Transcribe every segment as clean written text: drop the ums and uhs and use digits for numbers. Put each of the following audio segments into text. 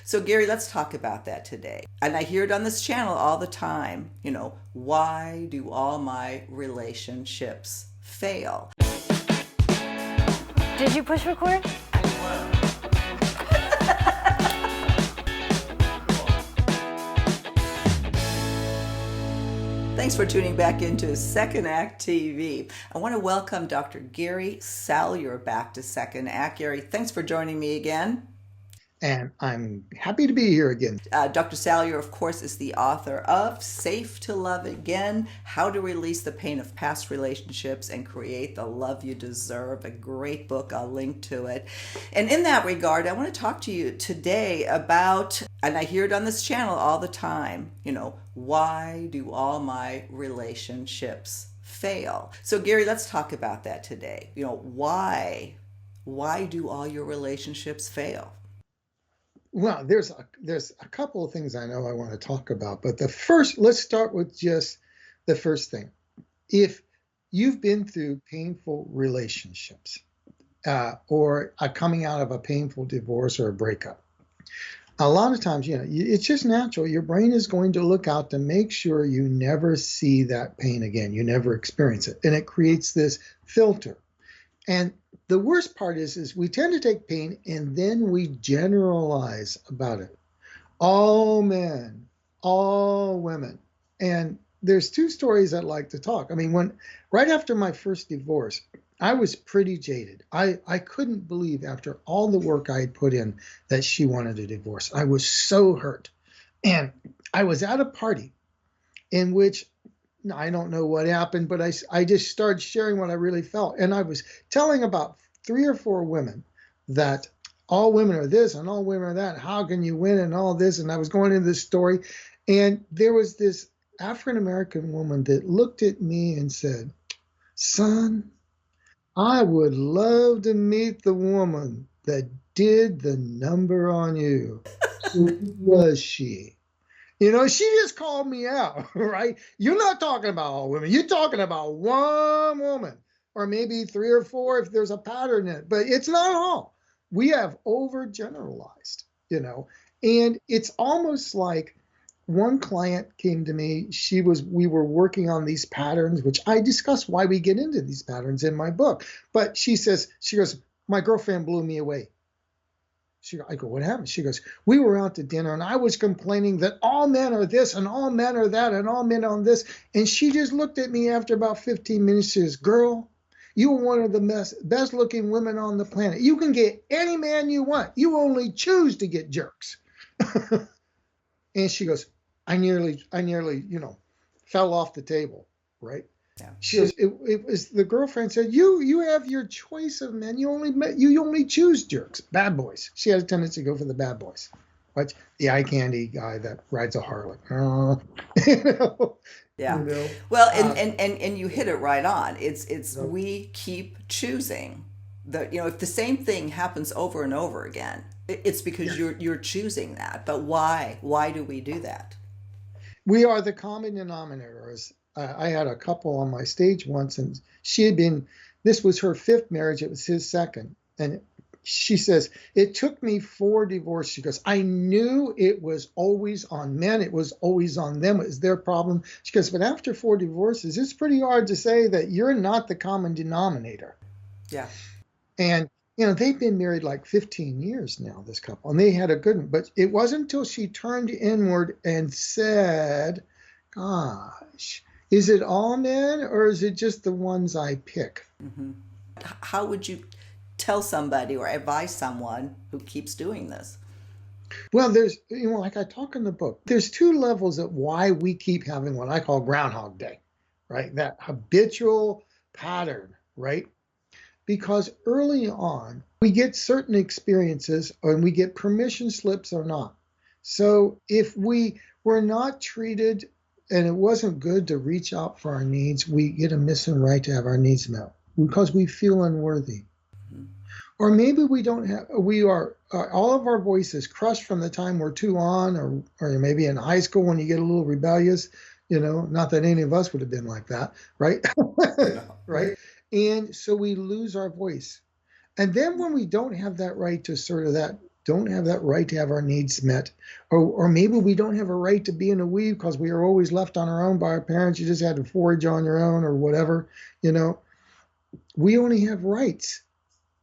So, Gary, let's talk about that today. And I hear it on this channel all the time. Why do all my relationships fail? Did you push record? Thanks for tuning back into Second Act TV. I want to welcome Dr. Gary Salyer back to Second Act. Gary, thanks for joining me again. And I'm happy to be here again. Dr. Salyer, of course, is the author of Safe to Love Again, How to Release the Pain of Past Relationships and Create the Love You Deserve. A great book. I'll link to it. And in that regard, I want to talk to you today about, and I hear it on this channel all the time, why do all my relationships fail? So, Gary, let's talk about that today. Why do all your relationships fail? Well, there's a couple of things I know I want to talk about, but let's start with just the first thing. If you've been through painful relationships or coming out of a painful divorce or a breakup, a lot of times, it's just natural. Your brain is going to look out to make sure you never see that pain again. You never experience it. And it creates this filter. And the worst part is we tend to take pain and then we generalize about it. All men, all women. And there's two stories I'd like to talk. I mean, right after my first divorce, I was pretty jaded. I couldn't believe after all the work I had put in that she wanted a divorce. I was so hurt. And I was at a party in which I don't know what happened, but I just started sharing what I really felt. And I was telling about 3 or 4 women that all women are this and all women are that. How can you win and all this? And I was going into this story. And there was this African-American woman that looked at me and said, "Son, I would love to meet the woman that did the number on you." Who was she? She just called me out, right? You're not talking about all women. You're talking about one woman, or maybe 3 or 4 if there's a pattern in it. But it's not all. We have overgeneralized, and it's almost like one client came to me. We were working on these patterns, which I discuss why we get into these patterns in my book. But she goes, "My girlfriend blew me away." I go, "What happened?" She goes, "We were out to dinner and I was complaining that all men are this and all men are that and all men on this." And she just looked at me after about 15 minutes. She says, "Girl, you're one of the best looking women on the planet. You can get any man you want. You only choose to get jerks." And she goes, I nearly, fell off the table, right? Yeah. She goes, it was the girlfriend said, you have your choice of men. You only choose jerks, bad boys. She had a tendency to go for the bad boys. But the eye candy guy that rides a Harley. Yeah. Well, and you hit it right on. It's we keep choosing. If the same thing happens over and over again, it's because you're choosing that. But why? Why do we do that? We are the common denominators. I had a couple on my stage once, and this was her 5th marriage. It was his 2nd. And she says, "It took me 4 divorces." She goes, "I knew it was always on men. It was always on them. It was their problem." She goes, "But after 4 divorces, it's pretty hard to say that you're not the common denominator." Yeah. And, they've been married like 15 years now, this couple, and they had a good one. But it wasn't until she turned inward and said, "Gosh, is it all men or is it just the ones I pick?" Mm-hmm. How would you tell somebody or advise someone who keeps doing this? Well, there's, like I talk in the book, there's 2 levels of why we keep having what I call Groundhog Day, right? That habitual pattern, right? Because early on, we get certain experiences and we get permission slips or not. So if we were not treated and it wasn't good to reach out for our needs, we get a missing right to have our needs met because we feel unworthy. Mm-hmm. Or maybe we are all of our voices crushed from the time we're 2 on, or maybe in high school when you get a little rebellious, not that any of us would have been like that, right? Right? And so we lose our voice. And then when we don't have that right to sort of that don't have that right to have our needs met. Or maybe we don't have a right to be in a we because we are always left on our own by our parents. You just had to forage on your own or whatever. You know, we only have rights.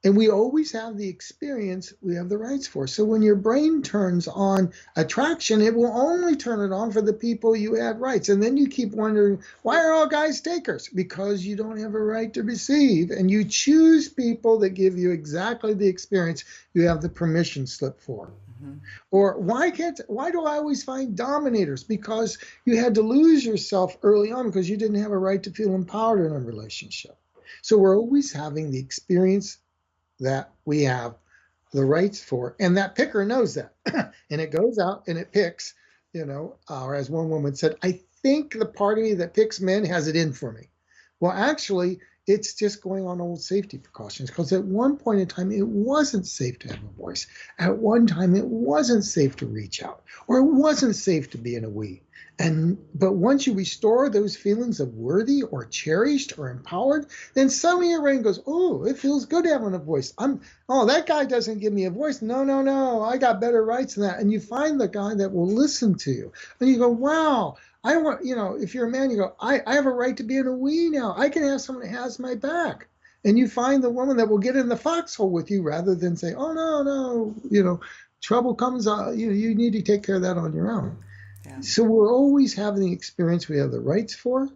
And we always have the experience we have the rights for. So when your brain turns on attraction, it will only turn it on for the people you had rights. And then you keep wondering, why are all guys takers? Because you don't have a right to receive. And you choose people that give you exactly the experience you have the permission slip for. Mm-hmm. Or why do I always find dominators? Because you had to lose yourself early on because you didn't have a right to feel empowered in a relationship. So we're always having the experience that we have the rights for. And that picker knows that. And it goes out and it picks, or as one woman said, I think the part of me that picks men has it in for me. Well, actually, it's just going on old safety precautions because at one point in time, it wasn't safe to have a voice. At one time, it wasn't safe to reach out, or it wasn't safe to be in a we. But once you restore those feelings of worthy or cherished or empowered, then suddenly your brain goes, oh, it feels good having a voice. That guy doesn't give me a voice. No, no, no, I got better rights than that. And you find the guy that will listen to you. And you go, wow, I want, if you're a man, you go, I have a right to be in a we now. I can have someone that has my back. And you find the woman that will get in the foxhole with you rather than say, oh, no, no, trouble comes, you need to take care of that on your own. Yeah. So we're always having the experience we have the rights for,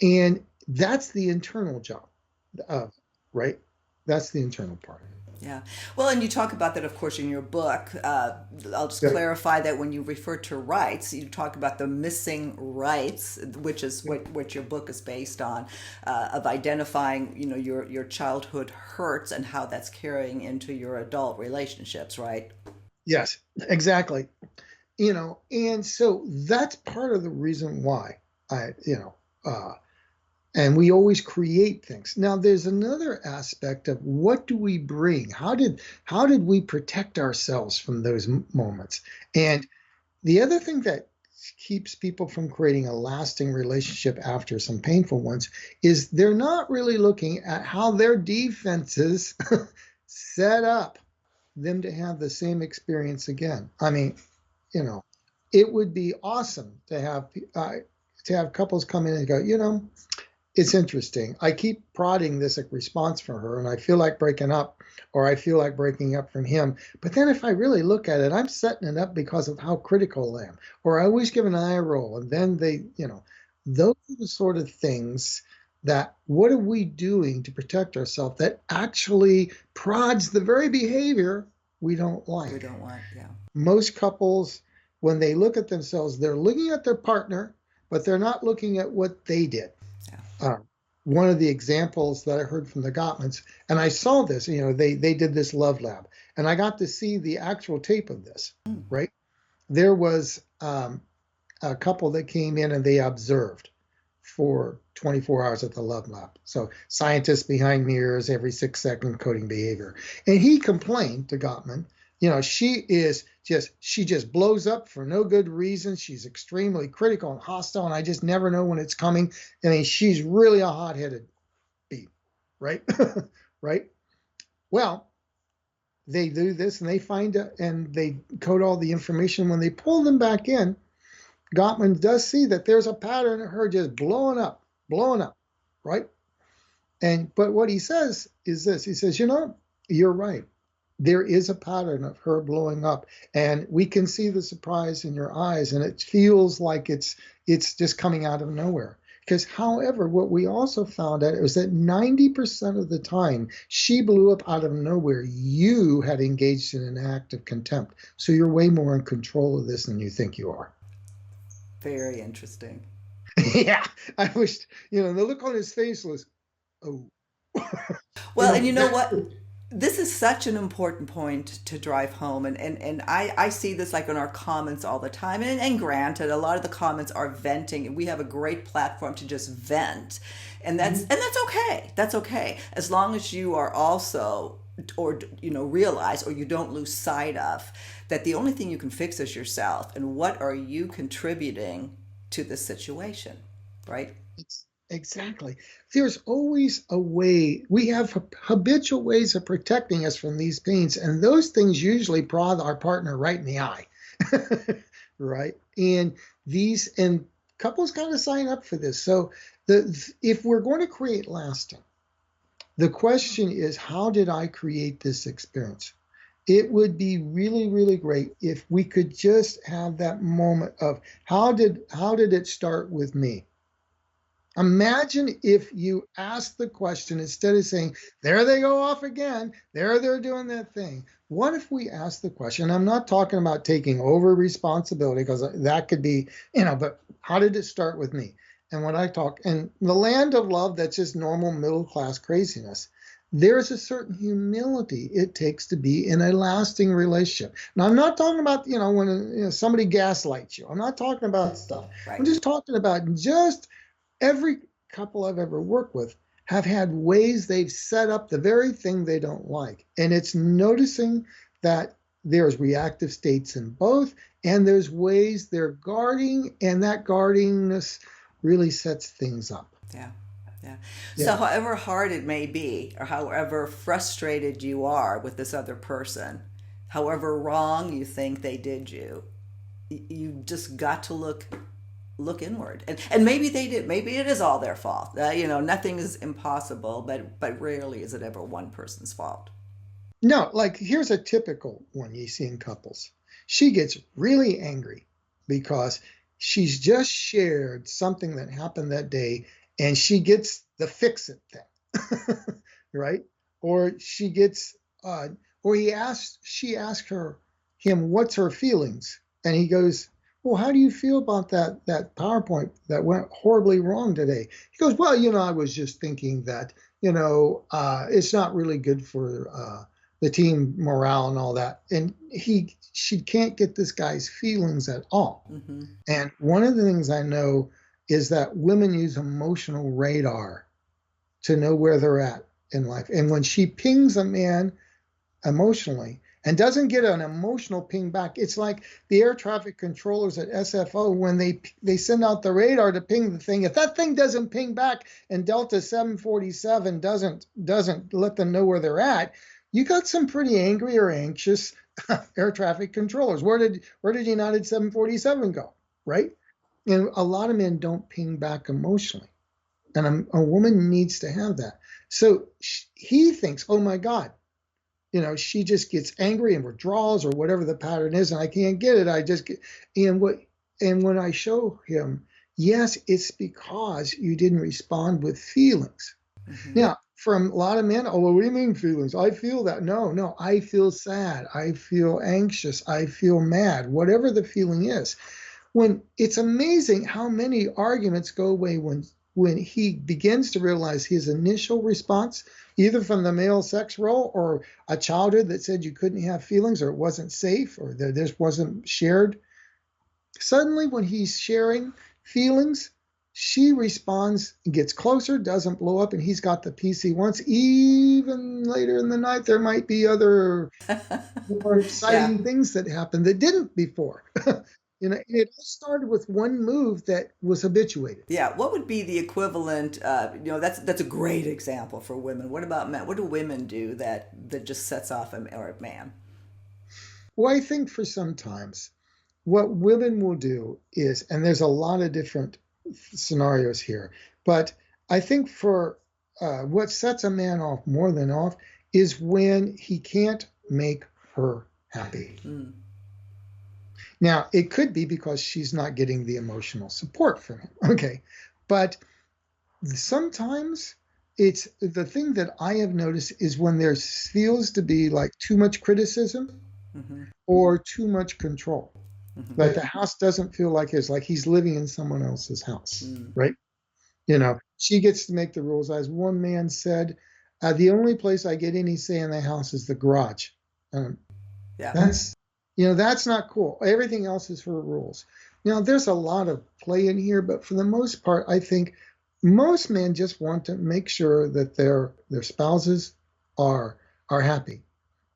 and that's the internal job, right? That's the internal part. Yeah. Well, and you talk about that, of course, in your book. I'll just Yeah. clarify that when you refer to rights, you talk about the missing rights, which is what your book is based on, of identifying, your childhood hurts and how that's carrying into your adult relationships, right? Yes, exactly. And so that's part of the reason why I, uh, and we always create things. Now, there's another aspect of what do we bring? How did we protect ourselves from those moments? And the other thing that keeps people from creating a lasting relationship after some painful ones is they're not really looking at how their defenses set up them to have the same experience again. I mean, you know, it would be awesome to have couples come in and go, it's interesting. I keep prodding this response from her, and I feel like breaking up, or I feel like breaking up from him. But then if I really look at it, I'm setting it up because of how critical I am, or I always give an eye roll, and then those are the sort of things that what are we doing to protect ourselves that actually prods the very behavior we don't We like. don't want, yeah. Most couples, when they look at themselves, they're looking at their partner, but they're not looking at what they did. Yeah. Uh, One of the examples that I heard from the Gottmans, and I saw this, they did this love lab, and I got to see the actual tape of this, Mm. right? There was a couple that came in and they observed for 24 hours at the love lab. So scientists behind mirrors, every 6 second coding behavior. And he complained to Gottman, she just blows up for no good reason. She's extremely critical and hostile, and I just never know when it's coming. I mean, she's really a hot-headed bee, right? Right? Well, they do this and they find it and they code all the information. When they pull them back in, Gottman does see that there's a pattern of her just blowing up, right? But what he says is this. He says, you're right. There is a pattern of her blowing up, and we can see the surprise in your eyes, and it feels like it's just coming out of nowhere. Because, however, what we also found out was that 90% of the time she blew up out of nowhere. You had engaged in an act of contempt. So you're way more in control of this than you think you are. Very interesting. Yeah, I wished, the look on his face was, oh, Well, and you know that's what? This is such an important point to drive home. And I see this like in our comments all the time. And granted, a lot of the comments are venting, and we have a great platform to just vent. And that's okay. That's okay. As long as you are also or realize or you don't lose sight of that the only thing you can fix is yourself and what are you contributing to the situation, right? Exactly. There's always a way. We have habitual ways of protecting us from these pains, and those things usually prod our partner right in the eye. Right? And couples got to sign up for this. So if we're going to create lasting, the question is, how did I create this experience? It would be really, really great if we could just have that moment of how did it start with me? Imagine if you ask the question instead of saying, there they go off again, there they're doing that thing. What if we ask the question? I'm not talking about taking over responsibility because that could be, but how did it start with me? And when I talk, in the land of love, that's just normal middle class craziness. There's a certain humility it takes to be in a lasting relationship. Now, I'm not talking about, when somebody gaslights you. I'm not talking about stuff. I'm Right. just talking about just every couple I've ever worked with have had ways they've set up the very thing they don't like. And it's noticing that there's reactive states in both, and there's ways they're guarding, and that guardingness really sets things up. Yeah. Yeah. So, Yeah. however hard it may be, or however frustrated you are with this other person, however wrong you think they did you, you just got to look inward, and maybe they did. Maybe it is all their fault. Nothing is impossible, but rarely is it ever one person's fault. No, like here's a typical one you see in couples. She gets really angry because she's just shared something that happened that day and she gets the fix it thing, right? Or she gets, or she asked him, what's her feelings? And he goes, well, how do you feel about that PowerPoint that went horribly wrong today? He goes, well, I was just thinking that, it's not really good for the team morale and all that. And she can't get this guy's feelings at all. Mm-hmm. And one of the things I know is that women use emotional radar to know where they're at in life. And when she pings a man emotionally and doesn't get an emotional ping back, it's like the air traffic controllers at SFO when they send out the radar to ping the thing. If that thing doesn't ping back and Delta 747 doesn't let them know where they're at, you got some pretty angry or anxious air traffic controllers. Where did United 747 go, right? And a lot of men don't ping back emotionally. And a woman needs to have that. So he thinks, oh my God, she just gets angry and withdraws or whatever the pattern is, and I can't get it. I just get, and when I show him, yes, it's because you didn't respond with feelings. Mm-hmm. Now, from a lot of men, oh, well, what do you mean feelings? I feel that. No, I feel sad. I feel anxious. I feel mad, whatever the feeling is. When it's amazing how many arguments go away when he begins to realize his initial response, either from the male sex role or a childhood that said you couldn't have feelings or it wasn't safe or that this wasn't shared. Suddenly, when he's sharing feelings, she responds, gets closer, doesn't blow up, and he's got the peace he wants. Even later in the night, there might be other more exciting things that happened that didn't before. It all started with one move that was habituated. Yeah, what would be the equivalent? That's a great example for women. What about men? What do women do that just sets off a man? Well, I think for sometimes what women will do is, and there's a lot of different scenarios here, but I think for what sets a man off more than off is when he can't make her happy. Mm. Now, it could be because she's not getting the emotional support from him. Okay. But sometimes it's the thing that I have noticed is when there feels to be like too much criticism mm-hmm. or too much control. Mm-hmm. Like the house doesn't feel like it's like he's living in someone else's house, right? She gets to make the rules. As one man said, the only place I get any say in the house is the garage. That's not cool. Everything else is her rules. Now, there's a lot of play in here, but for the most part, I think most men just want to make sure that their spouses are happy.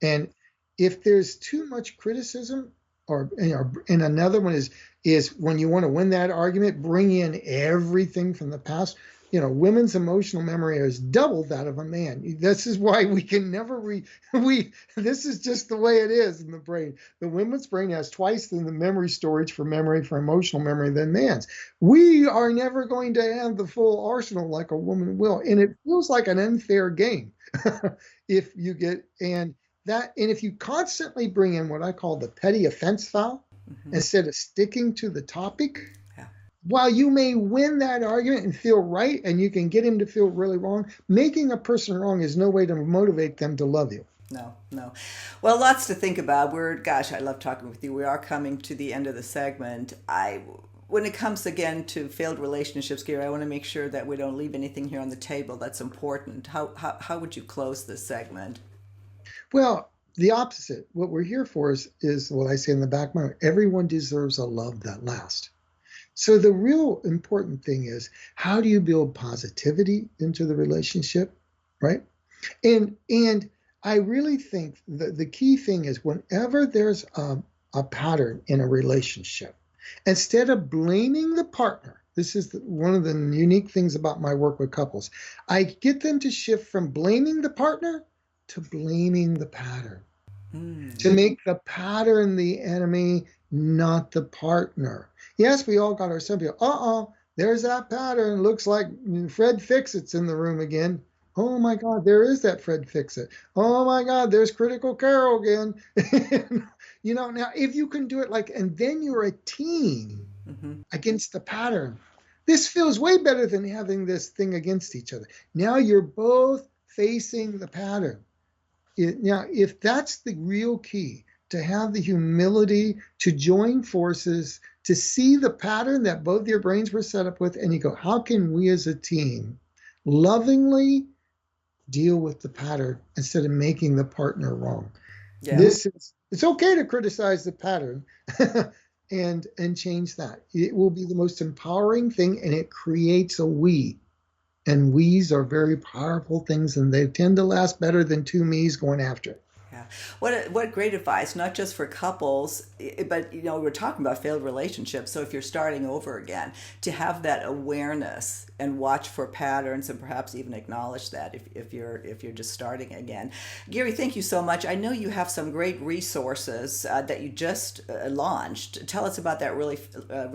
And if there's too much criticism, and another one is when you want to win that argument, bring in everything from the past. women's emotional memory is double that of a man. This is why we can never this is just the way it is in the brain. The women's brain has twice the memory storage for emotional memory than man's. We are never going to have the full arsenal like a woman will. And it feels like an unfair game if you get, and if you constantly bring in what I call the petty offense file, instead of sticking to the topic, while you may win that argument and feel right, and you can get him to feel really wrong, making a person wrong is no way to motivate them to love you. No, no. Well, lots to think about. I love talking with you. We are coming to the end of the segment. When it comes again to failed relationships, Gary, I want to make sure that we don't leave anything here on the table that's important. How would you close this segment? Well, the opposite. What we're here for is what I say in the back of my mind. Everyone deserves a love that lasts. So the real important thing is, how do you build positivity into the relationship, right? And I really think the key thing is, whenever there's a pattern in a relationship, instead of blaming the partner, this is one of the unique things about my work with couples, I get them to shift from blaming the partner to blaming the pattern, to make the pattern the enemy, not the partner. Yes, we all got our sympathy. There's that pattern. Looks like Fred Fix-It's in the room again. Oh my God, there is that Fred Fix-It. Oh my God, there's Critical Carol again. Now if you can do it and then you're a team against the pattern. This feels way better than having this thing against each other. Now you're both facing the pattern. Now, if that's the real key, to have the humility to join forces, to see the pattern that both your brains were set up with, and you go, how can we as a team lovingly deal with the pattern instead of making the partner wrong? Yeah. It's okay to criticize the pattern and change that. It will be the most empowering thing, and it creates a we. And we's are very powerful things, and they tend to last better than two me's going after it. Yeah. What great advice, not just for couples, but we're talking about failed relationships. So if you're starting over again, to have that awareness and watch for patterns, and perhaps even acknowledge that if you're just starting again. Gary, thank you so much. I know you have some great resources that you just launched. Tell us about that real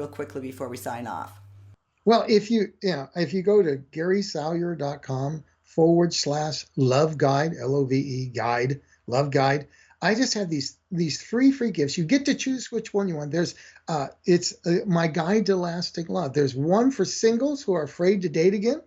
quickly before we sign off. Well, if you go to GarySalyer.com/love guide, LOVE guide, love guide, I just have these free gifts. You get to choose which one you want. There's it's my guide to lasting love. There's one for singles who are afraid to date again,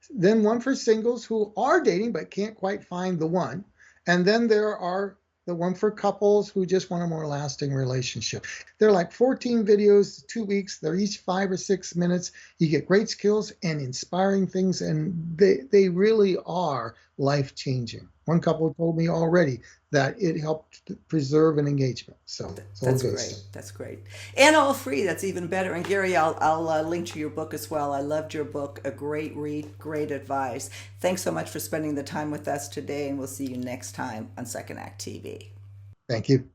then one for singles who are dating but can't quite find the one, and then there are the one for couples who just want a more lasting relationship. They're like 14 videos, 2 weeks. They're each 5 or 6 minutes. You get great skills and inspiring things, and they really are life-changing. One couple told me already that it helped preserve an engagement. So that's great. That's great. And all free. That's even better. And Gary, I'll link to your book as well. I loved your book. A great read, great advice. Thanks so much for spending the time with us today, and we'll see you next time on Second Act TV. Thank you.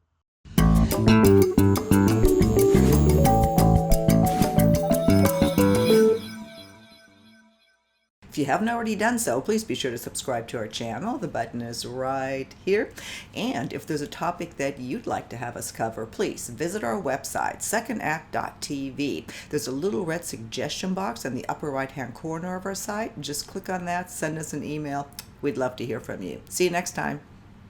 If you haven't already done so, please be sure to subscribe to our channel. The button is right here. And if there's a topic that you'd like to have us cover, please visit our website, secondact.tv. There's a little red suggestion box in the upper right-hand corner of our site. Just click on that, send us an email. We'd love to hear from you. See you next time.